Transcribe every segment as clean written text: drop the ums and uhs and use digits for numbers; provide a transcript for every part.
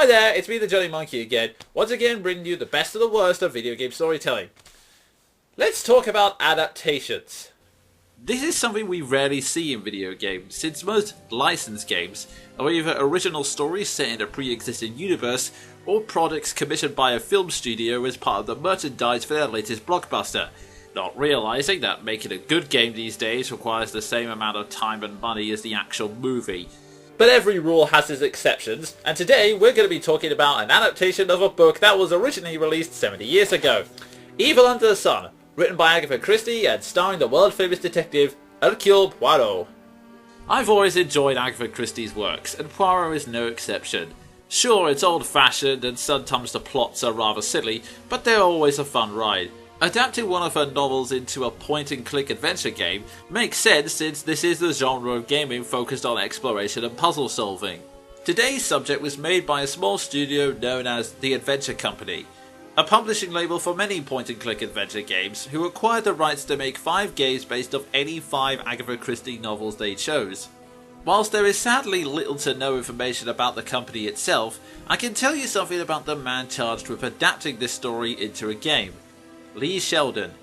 there, it's me the Jonin Monkey again, once again bringing you the best of the worst of video game storytelling. Let's talk about adaptations. This is something we rarely see in video games, since most licensed games are either original stories set in a pre-existing universe, or products commissioned by a film studio as part of the merchandise for their latest blockbuster, not realizing that making a good game these days requires the same amount of time and money as the actual movie. But every rule has its exceptions, and today we're going to be talking about an adaptation of a book that was originally released 70 years ago. Evil Under the Sun, written by Agatha Christie and starring the world-famous detective Hercule Poirot. I've always enjoyed Agatha Christie's works, and Poirot is no exception. Sure, it's old-fashioned and sometimes the plots are rather silly, but they're always a fun ride. Adapting one of her novels into a point-and-click adventure game makes sense since this is the genre of gaming focused on exploration and puzzle solving. Today's subject was made by a small studio known as The Adventure Company, a publishing label for many point-and-click adventure games, who acquired the rights to make 5 games based off any 5 Agatha Christie novels they chose. Whilst there is sadly little to no information about the company itself, I can tell you something about the man charged with adapting this story into a game. Lee Sheldon.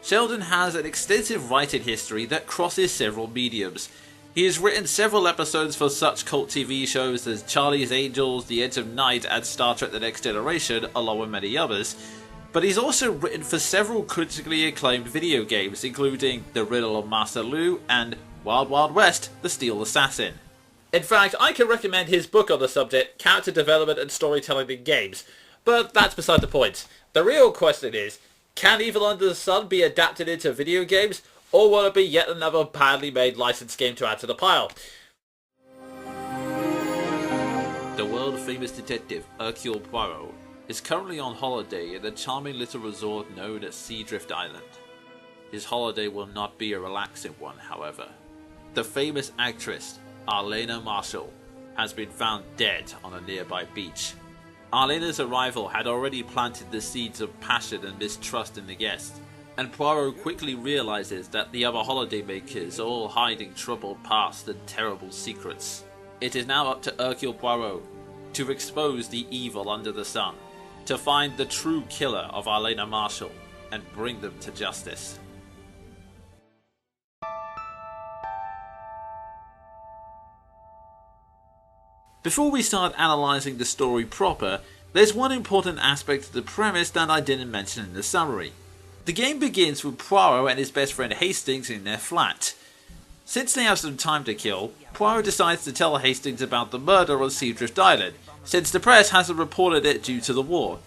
Sheldon has an extensive writing history that crosses several mediums. He has written several episodes for such cult TV shows as Charlie's Angels, The Edge of Night and Star Trek The Next Generation, along with many others. But he's also written for several critically acclaimed video games, including The Riddle of Master Lu and Wild Wild West, The Steel Assassin. In fact, I can recommend his book on the subject, Character Development and Storytelling in Games, but that's beside the point. The real question is, can Evil Under the Sun be adapted into video games, or will it be yet another badly made licensed game to add to the pile? The world-famous detective Hercule Poirot is currently on holiday in the charming little resort known as Seadrift Island. His holiday will not be a relaxing one, however. The famous actress Arlena Marshall has been found dead on a nearby beach. Arlena's arrival had already planted the seeds of passion and mistrust in the guests, and Poirot quickly realizes that the other holidaymakers are all hiding troubled pasts and terrible secrets. It is now up to Hercule Poirot to expose the evil under the sun, to find the true killer of Arlena Marshall, and bring them to justice. Before we start analysing the story proper, there's one important aspect of the premise that I didn't mention in the summary. The game begins with Poirot and his best friend Hastings in their flat. Since they have some time to kill, Poirot decides to tell Hastings about the murder on Seadrift Island, since the press hasn't reported it due to the war.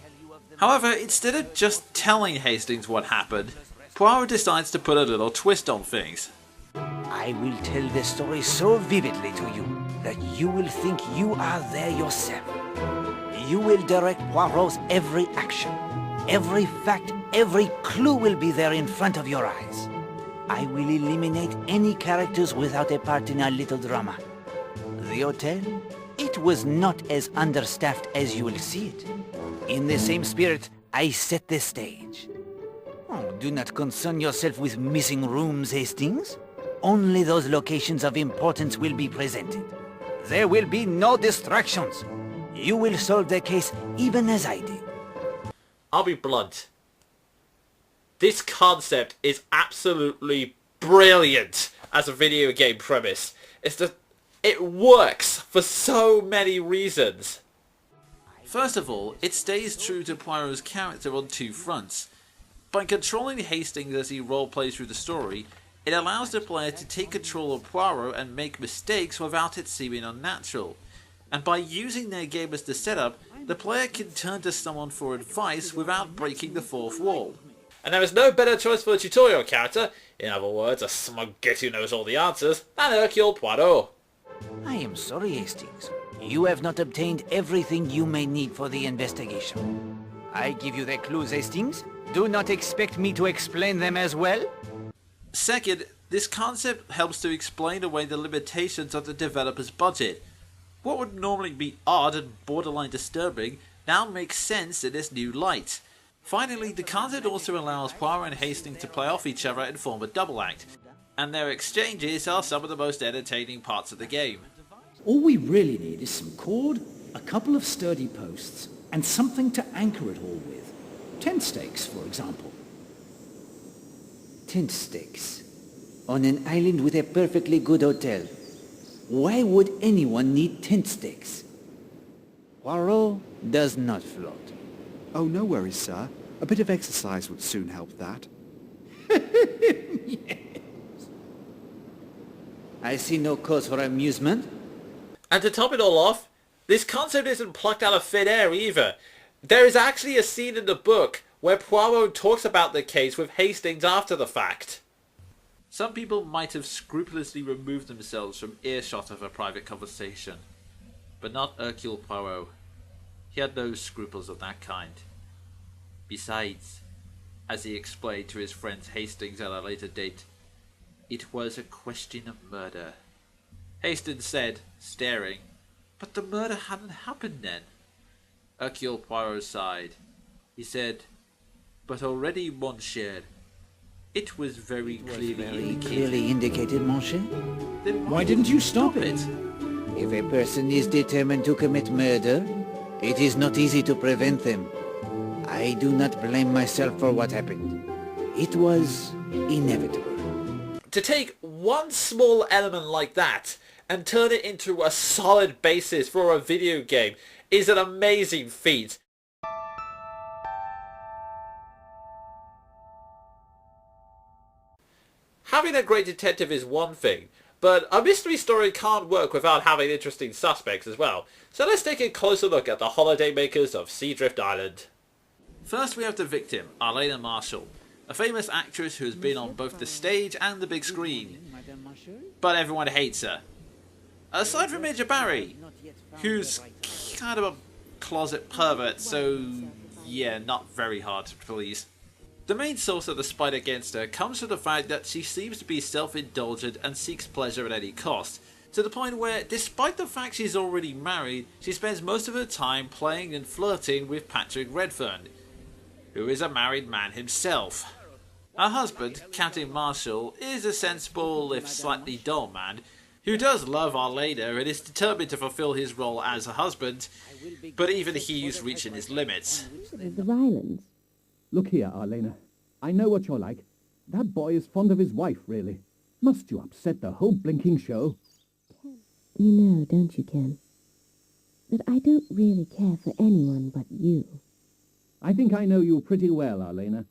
However, instead of just telling Hastings what happened, Poirot decides to put a little twist on things. I will tell the story so vividly to you that you will think you are there yourself. You will direct Poirot's every action. Every fact, every clue will be there in front of your eyes. I will eliminate any characters without a part in our little drama. The hotel? It was not as understaffed as you will see it. In the same spirit, I set the stage. Oh, do not concern yourself with missing rooms, Hastings. Only those locations of importance will be presented. There will be no distractions. You will solve the case even as I did. I'll be blunt. This concept is absolutely brilliant as a video game premise. It works for so many reasons. First of all, it stays true to Poirot's character on 2 fronts. By controlling Hastings as he roleplays through the story, it allows the player to take control of Poirot and make mistakes without it seeming unnatural. And by using their game as the setup, the player can turn to someone for advice without breaking the 4th wall. And there is no better choice for a tutorial character, in other words a smug git who knows all the answers, than Hercule Poirot. I am sorry, Hastings. You have not obtained everything you may need for the investigation. I give you the clues, Hastings. Do not expect me to explain them as well. Second, this concept helps to explain away the limitations of the developer's budget. What would normally be odd and borderline disturbing now makes sense in this new light. Finally, the concept also allows Poirot and Hastings to play off each other and form a double act, and their exchanges are some of the most entertaining parts of the game. All we really need is some cord, a couple of sturdy posts, and something to anchor it all with. Tent stakes, for example. Tent stakes. On an island with a perfectly good hotel. Why would anyone need tent stakes? Poirot does not float. Oh, no worries, sir. A bit of exercise would soon help that. Yes. I see no cause for amusement. And to top it all off, this concept isn't plucked out of thin air either. There is actually a scene in the book where Poirot talks about the case with Hastings after the fact. Some people might have scrupulously removed themselves from earshot of a private conversation, but not Hercule Poirot. He had no scruples of that kind. Besides, as he explained to his friend Hastings at a later date, it was a question of murder. Hastings said, staring, "But the murder hadn't happened then." Hercule Poirot sighed. He said, "But already, mon cher, it was very clearly indicated, mon cher. Then Why didn't you stop it? If a person is determined to commit murder, it is not easy to prevent them. I do not blame myself for what happened. It was inevitable. To take one small element like that and turn it into a solid basis for a video game is an amazing feat. Having a great detective is one thing, but a mystery story can't work without having interesting suspects as well. So let's take a closer look at the holiday makers of Seadrift Island. First we have the victim, Arlena Marshall, a famous actress who has been on both the stage and the big screen, but everyone hates her. Aside from Major Barry, who's kind of a closet pervert, so yeah, not very hard to please. The main source of the spite against her comes from the fact that she seems to be self-indulgent and seeks pleasure at any cost, to the point where, despite the fact she's already married, she spends most of her time playing and flirting with Patrick Redfern, who is a married man himself. Her husband, Captain Marshall, is a sensible, if slightly dull man, who does love Arlena and is determined to fulfill his role as a husband, but even he's reaching his limits. The violence. Look here, Arlena. I know what you're like. That boy is fond of his wife, really. Must you upset the whole blinking show? You know, don't you, Ken, that I don't really care for anyone but you. I think I know you pretty well, Arlena.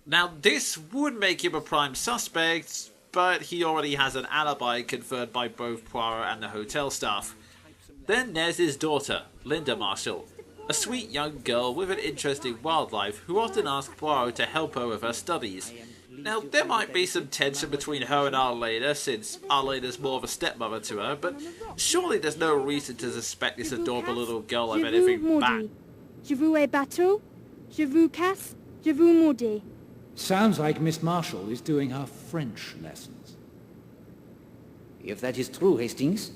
Now this would make him a prime suspect, but he already has an alibi conferred by both Poirot and the hotel staff. Then there's his daughter, Linda Marshall, a sweet young girl with an interest in wildlife who often asks Poirot to help her with her studies. Now there might be some tension between her and Arlena, since Arlena's more of a stepmother to her, but surely there's no reason to suspect this adorable little girl of anything bad. Je vous ai bateau, je vous casse, je vous maudis. Sounds like Miss Marshall is doing her French lessons. If that is true, Hastings,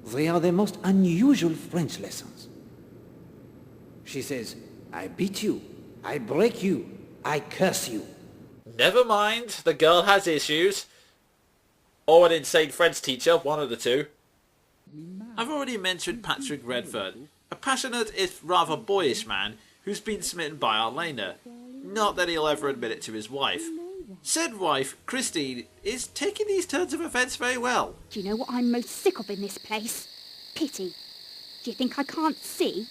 they are the most unusual French lessons. She says, I beat you, I break you, I curse you. Never mind, the girl has issues. Or an insane French teacher, one of the two. I've already mentioned Patrick Redfern, a passionate if rather boyish man who's been smitten by Arlena. Not that he'll ever admit it to his wife. Said wife, Christie, is taking these turns of events very well. Do you know what I'm most sick of in this place? Pity. Do you think I can't see?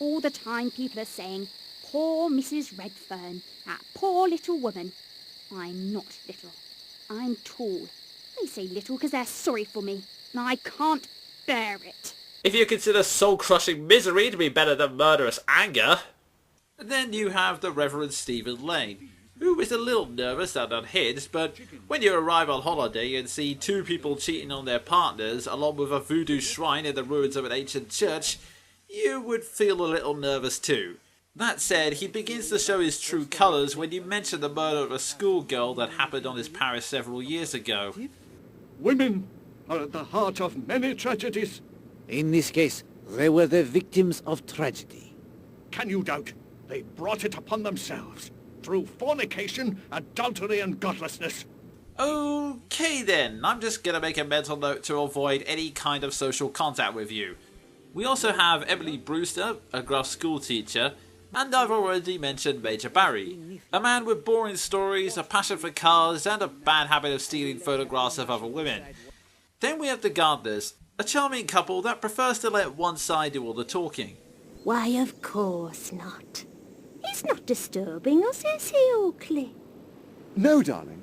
All the time people are saying, poor Mrs. Redfern, that poor little woman. I'm not little. I'm tall. They say little because they're sorry for me, and I can't bear it. If you consider soul-crushing misery to be better than murderous anger. Then you have the Reverend Stephen Lane, who is a little nervous and unhinged, but when you arrive on holiday and see two people cheating on their partners along with a voodoo shrine in the ruins of an ancient church, you would feel a little nervous too. That said, he begins to show his true colours when you mention the murder of a schoolgirl that happened on his parish several years ago. Women are at the heart of many tragedies. In this case, they were the victims of tragedy. Can you doubt? They brought it upon themselves through fornication, adultery and godlessness. Okay then, I'm just gonna make a mental note to avoid any kind of social contact with you. We also have Emily Brewster, a gruff school teacher, and I've already mentioned Major Barry, a man with boring stories, a passion for cars, and a bad habit of stealing photographs of other women. Then we have the Gardners, a charming couple that prefers to let one side do all the talking. Why, of course not. He's not disturbing us, is he, Oakley? No, darling.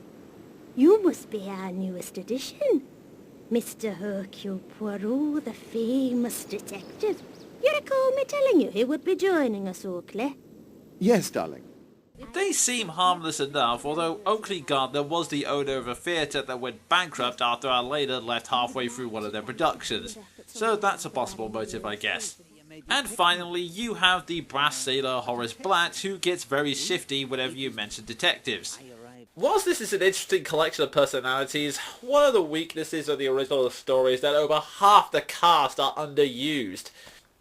You must be our newest addition. Mr. Hercule Poirot, the famous detective. You recall me telling you he would be joining us, Oakley? Yes, darling. They seem harmless enough, although Oakley Gardner was the owner of a theatre that went bankrupt after Alena left halfway through one of their productions, so that's a possible motive, I guess. And finally, you have the brass sailor Horace Blatt, who gets very shifty whenever you mention detectives. Whilst this is an interesting collection of personalities, one of the weaknesses of the original story is that over half the cast are underused.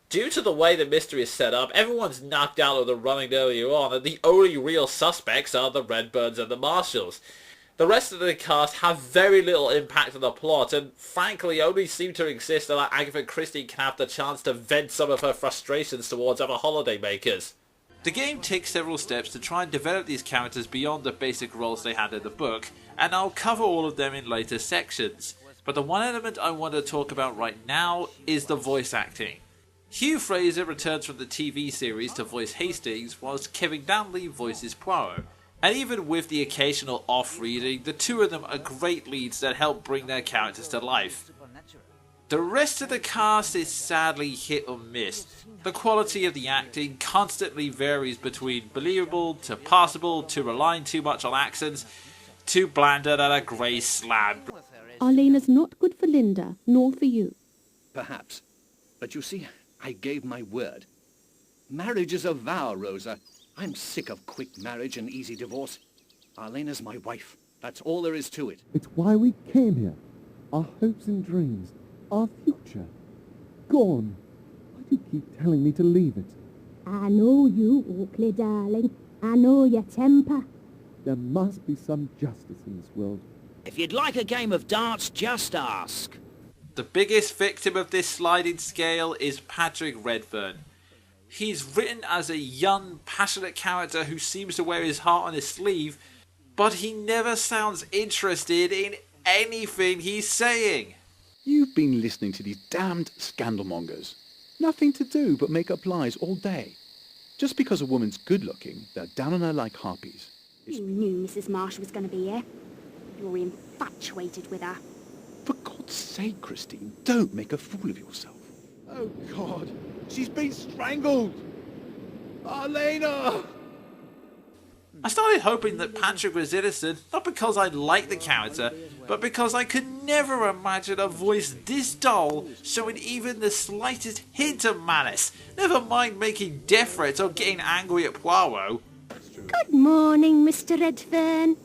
Due to the way the mystery is set up, everyone's knocked out of the running earlier on, and the only real suspects are the Redburns and the Marshalls. The rest of the cast have very little impact on the plot, and frankly only seem to exist so that Agatha Christie can have the chance to vent some of her frustrations towards other holidaymakers. The game takes several steps to try and develop these characters beyond the basic roles they had in the book, and I'll cover all of them in later sections. But the one element I want to talk about right now is the voice acting. Hugh Fraser returns from the TV series to voice Hastings, whilst Kevin Downey voices Poirot. And even with the occasional off-reading, the two of them are great leads that help bring their characters to life. The rest of the cast is sadly hit or miss. The quality of the acting constantly varies between believable to passable to relying too much on accents to blander than a grey slab. Arlena's not good for Linda, nor for you. Perhaps. But you see, I gave my word. Marriage is a vow, Rosa. I'm sick of quick marriage and easy divorce. Arlena's my wife. That's all there is to it. It's why we came here. Our hopes and dreams. Our future. Gone. Why do you keep telling me to leave it? I know you, Oakley, darling. I know your temper. There must be some justice in this world. If you'd like a game of darts, just ask. The biggest victim of this sliding scale is Patrick Redfern. He's written as a young, passionate character who seems to wear his heart on his sleeve, but he never sounds interested in anything he's saying. You've been listening to these damned scandalmongers. Nothing to do but make up lies all day. Just because a woman's good-looking, they're down on her like harpies. You knew Mrs. Marsh was going to be here. You're infatuated with her. For God's sake, Christine, don't make a fool of yourself. Oh, God. She's been strangled. Arlena! I started hoping that Patrick was innocent, not because I liked the character, but because I could never imagine a voice this dull showing even the slightest hint of malice, never mind making death threats or getting angry at Poirot. Good morning, Mr. Redfern.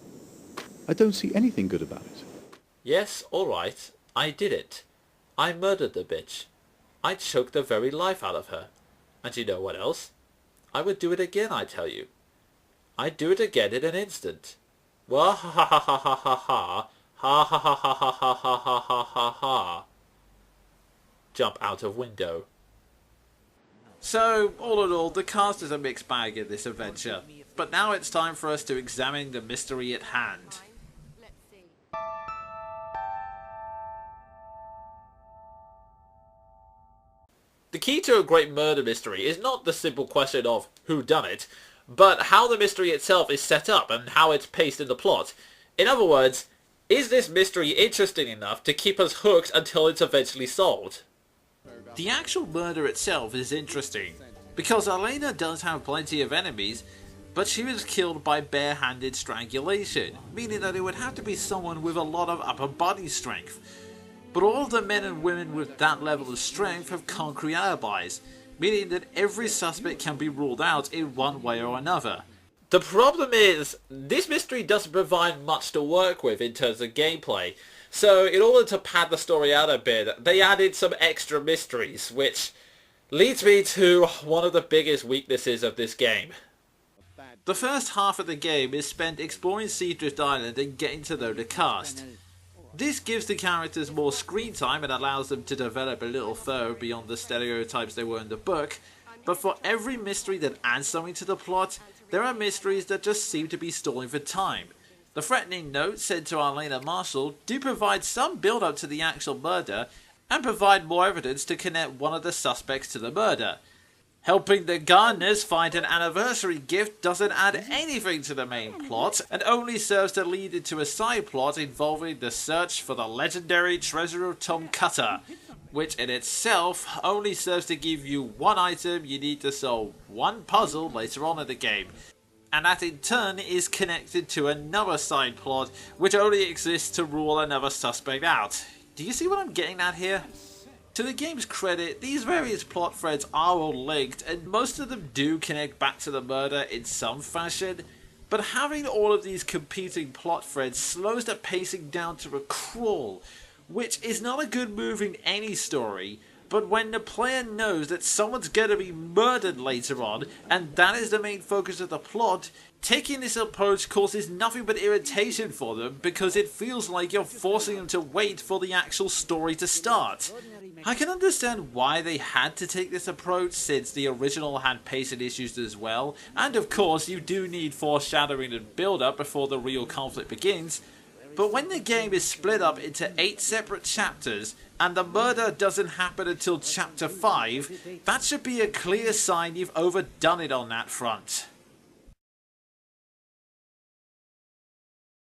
I don't see anything good about it. Yes, alright, I did it. I murdered the bitch. I choked the very life out of her. And you know what else? I would do it again, I tell you. I'd do it again in an instant. Wah ha ha ha ha ha ha ha. Ha ha ha ha ha ha ha ha ha ha ha. Jump out of window. So, all in all, the cast is a mixed bag in this adventure. But now it's time for us to examine the mystery at hand. The key to a great murder mystery is not the simple question of who done it, but how the mystery itself is set up and how it's paced in the plot. In other words, is this mystery interesting enough to keep us hooked until it's eventually solved? The actual murder itself is interesting, because Alena does have plenty of enemies, but she was killed by bare-handed strangulation, meaning that it would have to be someone with a lot of upper body strength. But all of the men and women with that level of strength have concrete alibis, meaning that every suspect can be ruled out in one way or another. The problem is, this mystery doesn't provide much to work with in terms of gameplay, so in order to pad the story out a bit, they added some extra mysteries, which leads me to one of the biggest weaknesses of this game. The first half of the game is spent exploring Seadrift Island and getting to know the cast. This gives the characters more screen time and allows them to develop a little further beyond the stereotypes they were in the book, but for every mystery that adds something to the plot, there are mysteries that just seem to be stalling for time. The threatening notes sent to Arlena Marshall do provide some build up to the actual murder, and provide more evidence to connect one of the suspects to the murder. Helping the Gardeners find an anniversary gift doesn't add anything to the main plot, and only serves to lead into a side plot involving the search for the legendary treasure of Tom Cutter, which in itself only serves to give you one item you need to solve one puzzle later on in the game, and that in turn is connected to another side plot which only exists to rule another suspect out. Do you see what I'm getting at here? To the game's credit, these various plot threads are all linked, and most of them do connect back to the murder in some fashion, but having all of these competing plot threads slows the pacing down to a crawl, which is not a good move in any story, but when the player knows that someone's gonna be murdered later on, and that is the main focus of the plot, taking this approach causes nothing but irritation for them because it feels like you're forcing them to wait for the actual story to start. I can understand why they had to take this approach since the original had pacing issues as well, and of course you do need foreshadowing and build up before the real conflict begins, but when the game is split up into 8 separate chapters and the murder doesn't happen until chapter 5, that should be a clear sign you've overdone it on that front.